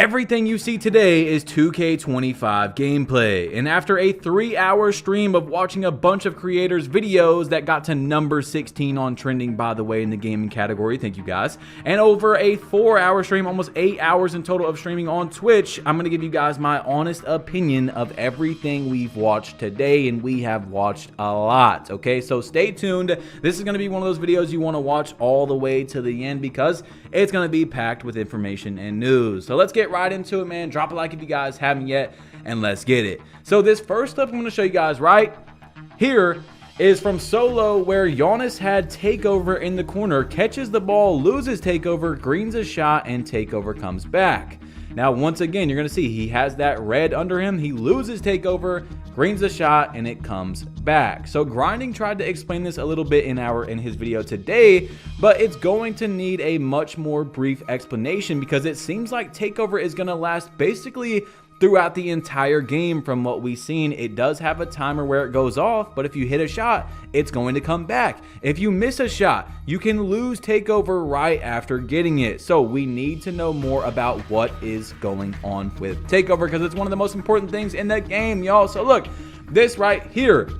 Everything you see today is 2K25 gameplay, and after a 3-hour stream of watching a bunch of creators' videos that got to number 16 on trending, by the way, in the gaming category, thank you guys, and over a 4-hour stream, almost 8 hours in total of streaming on Twitch, I'm going to give you guys my honest opinion of everything we've watched today, and we have watched a lot, okay? So stay tuned. This is going to be one of those videos you want to watch all the way to the end because it's going to be packed with information and news. So let's get right into it, man. Drop a like if you guys haven't yet, and let's get it. So this first stuff I'm going to show you guys right here is from Solo, where Giannis had Takeover in the corner, catches the ball, loses Takeover, greens a shot, and Takeover comes back. Now, once again, you're going to see he has that red under him. He loses Takeover, greens a shot, and it comes back. So Grinding tried to explain this a little bit in his video today, but it's going to need a much more brief explanation because it seems like Takeover is going to last basically throughout the entire game. From what we've seen, it does have a timer where it goes off, but if you hit a shot, it's going to come back. If you miss a shot, you can lose Takeover right after getting it. So we need to know more about what is going on with Takeover because it's one of the most important things in the game, y'all. So look, this right here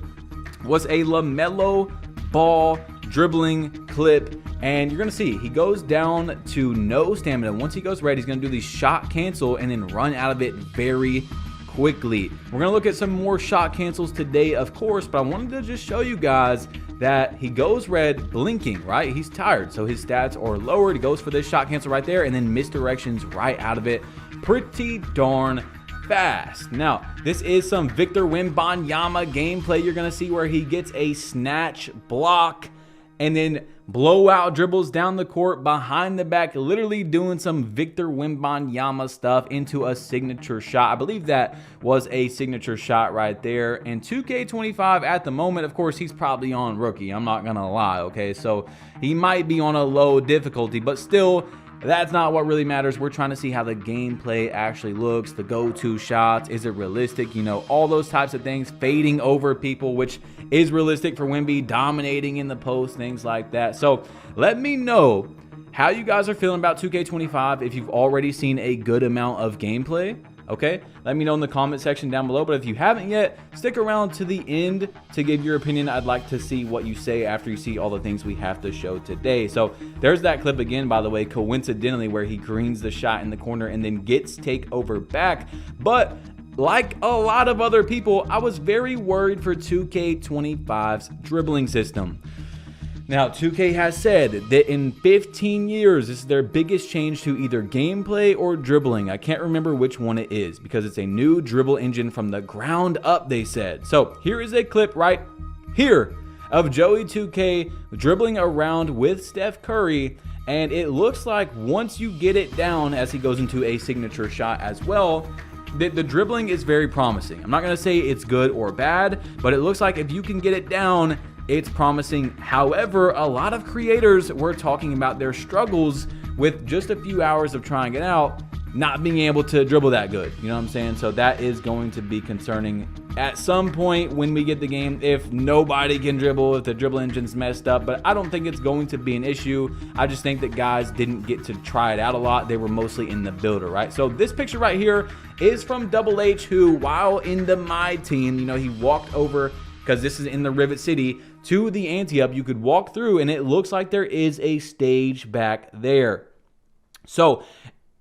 was a LaMelo Ball dribbling clip, and you're gonna see he goes down to no stamina. Once he goes red, he's gonna do the shot cancel and then run out of it very quickly. We're gonna look at some more shot cancels today, of course, but I wanted to just show you guys that he goes red blinking, right? He's tired, so his stats are lowered. He goes for this shot cancel right there and then misdirections right out of it pretty darn fast. Now, this is some Victor Wembanyama gameplay. You're gonna see where he gets a snatch block and then blowout dribbles down the court behind the back, literally doing some Victor Wembanyama stuff into a signature shot. I believe that was a signature shot right there. And 2K25 at the moment, of course, he's probably on rookie. I'm not gonna lie, okay? So he might be on a low difficulty, but still, that's not what really matters. We're trying to see how the gameplay actually looks, the go-to shots. Is it realistic? You know, all those types of things, fading over people, which is realistic for Wemby, dominating in the post, things like that. So let me know how you guys are feeling about 2K25 if you've already seen a good amount of gameplay. Okay, let me know in the comment section down below. But if you haven't yet, stick around to the end to give your opinion. I'd like to see what you say after you see all the things we have to show today. So there's that clip again, by the way, coincidentally, where he greens the shot in the corner and then gets Takeover back. But like a lot of other people, I was very worried for 2K25's dribbling system. Now, 2K has said that in 15 years, this is their biggest change to either gameplay or dribbling. I can't remember which one it is because it's a new dribble engine from the ground up, they said. So here is a clip right here of Joey 2K dribbling around with Steph Curry. And it looks like once you get it down, as he goes into a signature shot as well, the dribbling is very promising. I'm not going to say it's good or bad, but it looks like if you can get it down, it's promising. However, a lot of creators were talking about their struggles with just a few hours of trying it out, not being able to dribble that good. You know what I'm saying? So that is going to be concerning at some point when we get the game, if nobody can dribble, if the dribble engine's messed up. But I don't think it's going to be an issue. I just think that guys didn't get to try it out a lot. They were mostly in the builder, right? So this picture right here is from Double H, who, while in the My Team, you know, he walked over, because this is in the Rivet City, to the ante-up. You could walk through and it looks like there is a stage back there. So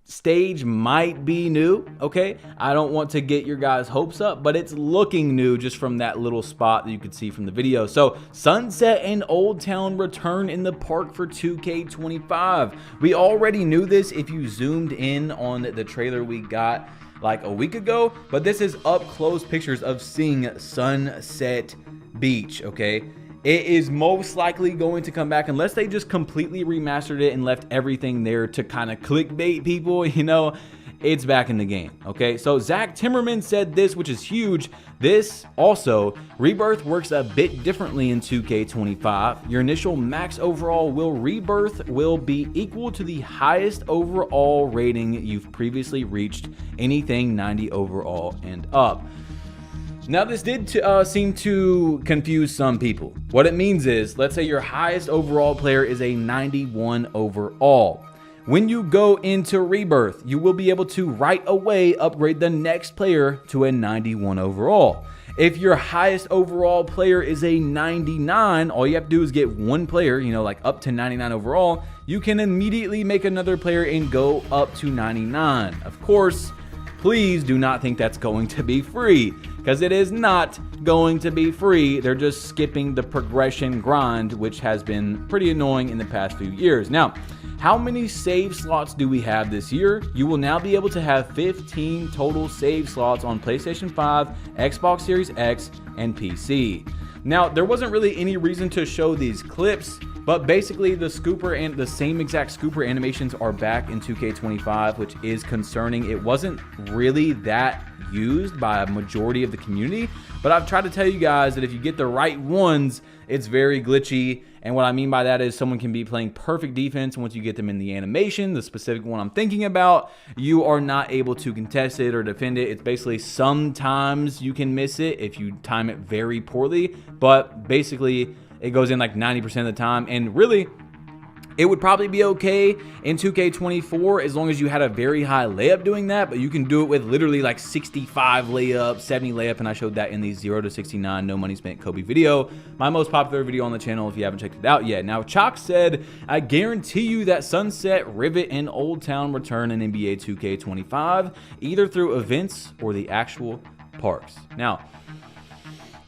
stage might be new, okay? I don't want to get your guys' hopes up, but it's looking new just from that little spot that you could see from the video. So Sunset and Old Town return in the park for 2K25. We already knew this if you zoomed in on the trailer we got like a week ago, but this is up close pictures of seeing Sunset Beach, okay? It is most likely going to come back unless they just completely remastered it and left everything there to kind of clickbait people, you know. It's back in the game, okay? So Zach Timmerman said this, which is huge. This also, Rebirth works a bit differently in 2K25. Your initial max overall Rebirth will be equal to the highest overall rating you've previously reached, anything 90 overall and up. Now, this did seem to confuse some people. What it means is, let's say your highest overall player is a 91 overall. When you go into Rebirth, you will be able to right away upgrade the next player to a 91 overall. If your highest overall player is a 99, all you have to do is get one player, like up to 99 overall, you can immediately make another player and go up to 99. Of course, please do not think that's going to be free, because it is not going to be free. They're just skipping the progression grind, which has been pretty annoying in the past few years. Now, how many save slots do we have this year? You will now be able to have 15 total save slots on PlayStation 5, Xbox Series X, and PC. Now, there wasn't really any reason to show these clips, but basically the scooper and the same exact scooper animations are back in 2K25, which is concerning. It wasn't really that used by a majority of the community, but I've tried to tell you guys that if you get the right ones, it's very glitchy. And what I mean by that is someone can be playing perfect defense, and once you get them in the animation, the specific one I'm thinking about, you are not able to contest it or defend it. It's basically sometimes you can miss it if you time it very poorly, but basically it goes in like 90% of the time. And really, it would probably be okay in 2K24 as long as you had a very high layup doing that, but you can do it with literally like 65 layup, 70 layup, and I showed that in the 0 to 69 no money spent Kobe video, my most popular video on the channel if you haven't checked it out yet. Now, Chalk said, I guarantee you that Sunset, Rivet, and Old Town return in NBA 2K25, either through events or the actual parks. Now,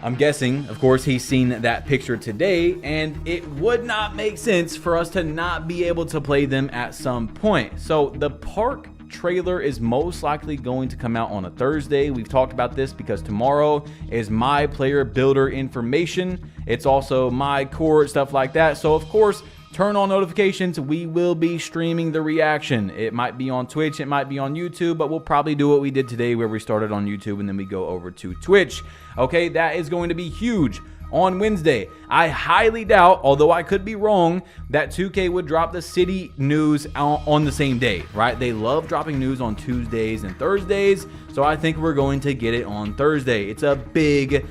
I'm guessing, of course, he's seen that picture today, and it would not make sense for us to not be able to play them at some point. So the park trailer is most likely going to come out on a Thursday. We've talked about this because tomorrow is my player builder information. It's also my court, stuff like that. So of course, turn on notifications. We will be streaming the reaction. It might be on Twitch, it might be on YouTube, but we'll probably do what we did today where we started on YouTube and then we go over to Twitch. Okay, that is going to be huge on Wednesday. I highly doubt, although I could be wrong, that 2K would drop the city news on the same day, right? They love dropping news on Tuesdays and Thursdays, so I think we're going to get it on Thursday. It's a big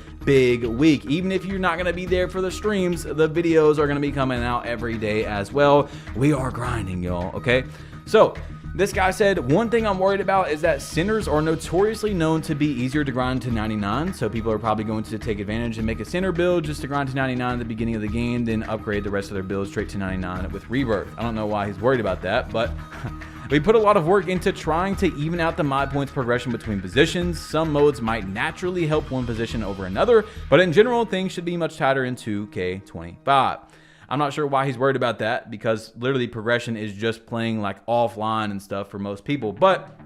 week. Even if you're not going to be there for the streams, the videos are going to be coming out every day as well. We are grinding, y'all, okay? So this guy said, one thing I'm worried about is that centers are notoriously known to be easier to grind to 99, so people are probably going to take advantage and make a center build just to grind to 99 at the beginning of the game, then upgrade the rest of their builds straight to 99 with Rebirth. I don't know why he's worried about that, but we put a lot of work into trying to even out the mod points progression between positions. Some modes might naturally help one position over another, but in general, things should be much tighter in 2K25. I'm not sure why he's worried about that, because literally progression is just playing like offline and stuff for most people. But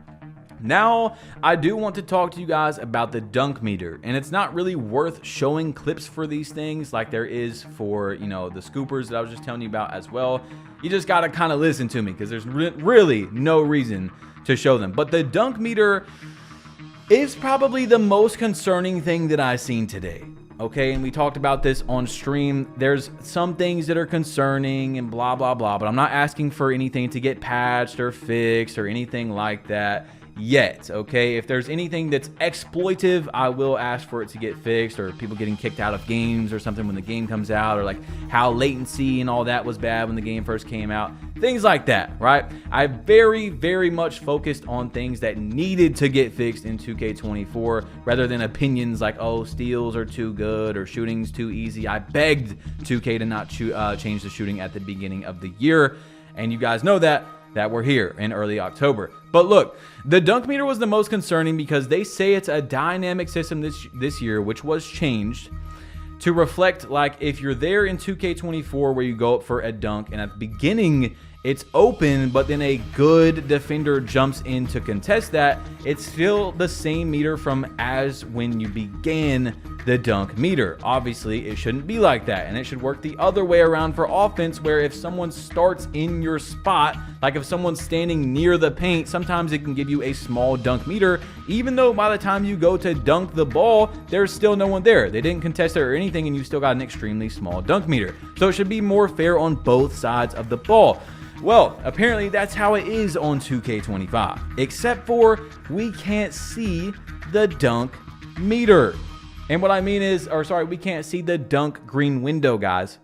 now I do want to talk to you guys about the dunk meter, and it's not really worth showing clips for these things like there is for, the scoopers that I was just telling you about as well. You just got to kind of listen to me because there's really no reason to show them. But the dunk meter is probably the most concerning thing that I've seen today. Okay, and we talked about this on stream. There's some things that are concerning and blah, blah, blah, but I'm not asking for anything to get patched or fixed or anything like that yet, okay? If there's anything that's exploitive, I will ask for it to get fixed, or people getting kicked out of games or something when the game comes out, or like how latency and all that was bad when the game first came out, things like that, right? I very much focused on things that needed to get fixed in 2K24 rather than opinions like, oh, steals are too good or shooting's too easy. I begged 2K to not change the shooting at the beginning of the year, and you guys know that we're here in early October. But look, the dunk meter was the most concerning because they say it's a dynamic system this year, which was changed to reflect like if you're there in 2K24 where you go up for a dunk and at the beginning it's open, but then a good defender jumps in to contest that, it's still the same meter from as when you began the dunk meter. Obviously, it shouldn't be like that, and it should work the other way around for offense, where if someone starts in your spot, like if someone's standing near the paint, sometimes it can give you a small dunk meter, even though by the time you go to dunk the ball, there's still no one there. They didn't contest it or anything, and you still got an extremely small dunk meter. So it should be more fair on both sides of the ball. Well, apparently that's how it is on 2K25, except for we can't see the dunk meter. And what I mean is, we can't see the dunk green window, guys.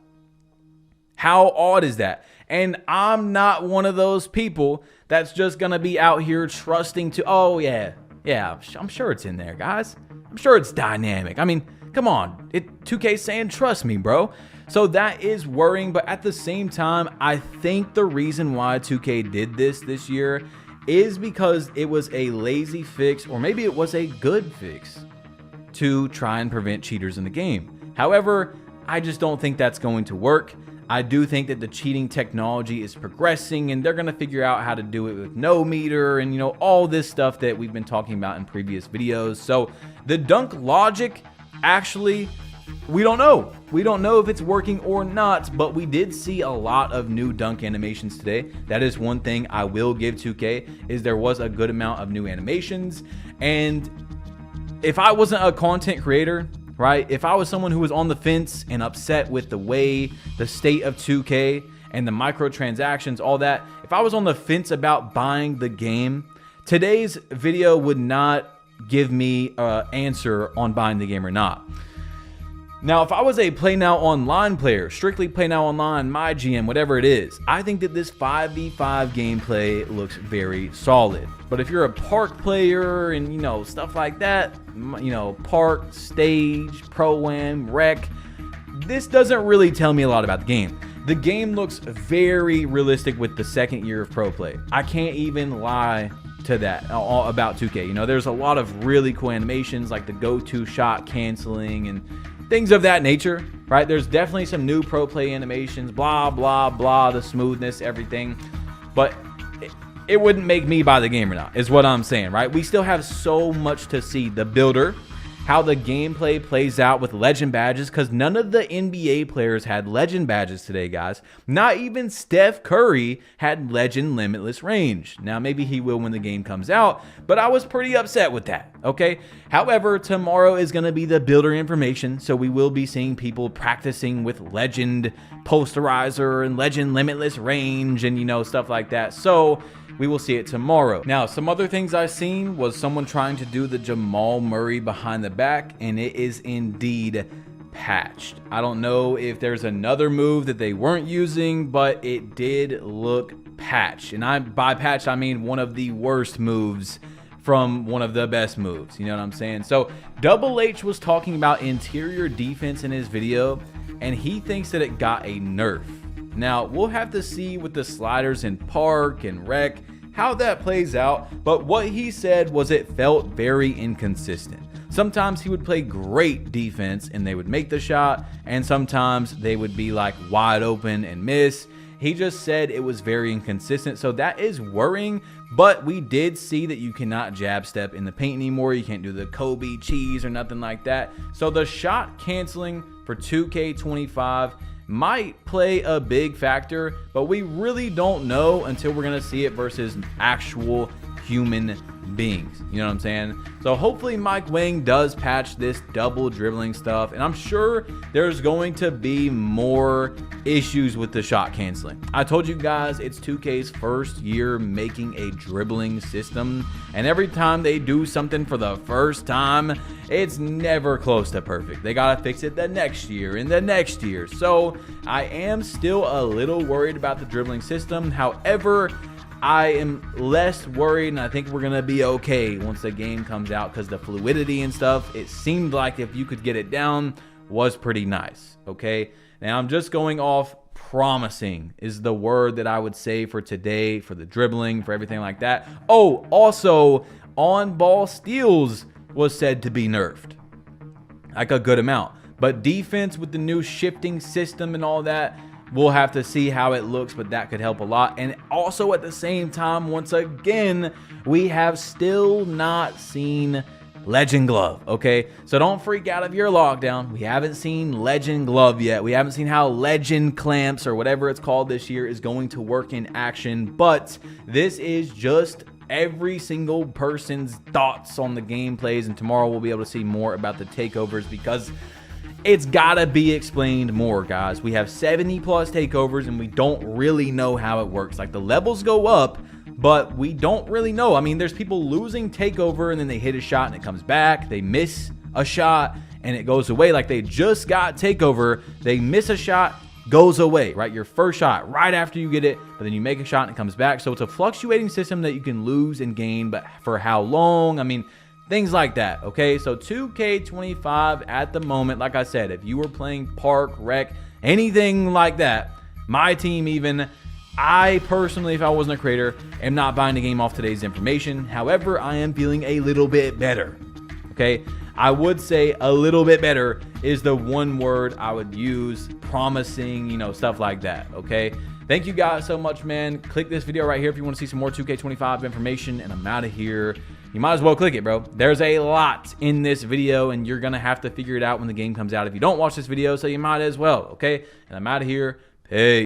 How odd is that? And I'm not one of those people that's just going to be out here trusting to, oh, yeah, I'm sure it's in there, guys. I'm sure it's dynamic. I mean, come on. 2K's saying, trust me, bro. So that is worrying. But at the same time, I think the reason why 2K did this year is because it was a lazy fix, or maybe it was a good fix to try and prevent cheaters in the game. However, I just don't think that's going to work. I do think that the cheating technology is progressing, and they're going to figure out how to do it with no meter and, you know, all this stuff that we've been talking about in previous videos. So the dunk logic, actually, we don't know. We don't know if it's working or not, but we did see a lot of new dunk animations today. That is one thing I will give 2K, is there was a good amount of new animations. And if I wasn't a content creator, right, if I was someone who was on the fence and upset with the state of 2K and the microtransactions, all that, if I was on the fence about buying the game, today's video would not give me an answer on buying the game or not. Now, if I was a Play Now Online player, strictly Play Now Online, my GM, whatever it is, I think that this 5v5 gameplay looks very solid. But if you're a park player and, you know, stuff like that, you know, park, stage, pro-am, rec, this doesn't really tell me a lot about the game. The game looks very realistic with the second year of pro play. I can't even lie to that about 2K. You know, there's a lot of really cool animations like the go-to shot canceling and things of that nature, right? There's definitely some new pro play animations, blah, blah, blah, the smoothness, everything. But it wouldn't make me buy the game or not, is what I'm saying, right? We still have so much to see. The builder, how the gameplay plays out with legend badges, because none of the NBA players had legend badges today, guys. Not even Steph Curry had legend limitless range. Now, maybe he will when the game comes out, but I was pretty upset with that, okay? However, tomorrow is going to be the builder information, so we will be seeing people practicing with legend posterizer and legend limitless range and, you know, stuff like that. So we will see it tomorrow. Now, some other things I've seen was someone trying to do the Jamal Murray behind the back, and it is indeed patched. I don't know if there's another move that they weren't using, but it did look patched. And by patched, I mean one of the worst moves from one of the best moves. You know what I'm saying? So Double H was talking about interior defense in his video, and he thinks that it got a nerf. Now, we'll have to see with the sliders in park and rec how that plays out, but what he said was it felt very inconsistent. Sometimes he would play great defense and they would make the shot, and sometimes they would be like wide open and miss. He just said it was very inconsistent, so that is worrying, but we did see that you cannot jab step in the paint anymore. You can't do the Kobe cheese or nothing like that. So the shot canceling for 2K25 might play a big factor, but we really don't know until we're going to see it versus actual human beings. You know what I'm saying? So hopefully Mike Wang does patch this double dribbling stuff, and I'm sure there's going to be more issues with the shot canceling. I told you guys it's 2K's first year making a dribbling system, and every time they do something for the first time, it's never close to perfect. They gotta fix it the next year and the next year. So I am still a little worried about the dribbling system. However, I am less worried, and I think we're gonna be okay once the game comes out, because the fluidity and stuff, it seemed like if you could get it down, was pretty nice. Okay, now I'm just going off promising is the word that I would say for today, for the dribbling, for everything like that. Oh, also on ball steals was said to be nerfed, like a good amount, but defense with the new shifting system and all that, we'll have to see how it looks, but that could help a lot. And also at the same time, once again, we have still not seen Legend Glove, okay? So don't freak out if you're locked down. We haven't seen Legend Glove yet. We haven't seen how Legend Clamps, or whatever it's called this year, is going to work in action. But this is just every single person's thoughts on the gameplays, and tomorrow we'll be able to see more about the takeovers, because it's gotta be explained more, guys. We have 70 plus takeovers, and we don't really know how it works. Like, the levels go up, but we don't really know. I mean, there's people losing takeover, and then they hit a shot and it comes back. They miss a shot and it goes away. Like, they just got takeover, they miss a shot, goes away, right? Your first shot right after you get it, but then you make a shot and it comes back. So it's a fluctuating system that you can lose and gain, but for how long? I mean, things like that, okay? So 2K25 at the moment, like I said, if you were playing Park, Rec, anything like that, my team even, I personally, if I wasn't a creator, am not buying the game off today's information. However, I am feeling a little bit better, okay? I would say a little bit better is the one word I would use, promising, you know, stuff like that, okay? Thank you guys so much, man. Click this video right here if you want to see some more 2K25 information, and I'm out of here. You might as well click it, bro. There's a lot in this video, and you're going to have to figure it out when the game comes out if you don't watch this video, so you might as well, okay? And I'm out of here. Peace.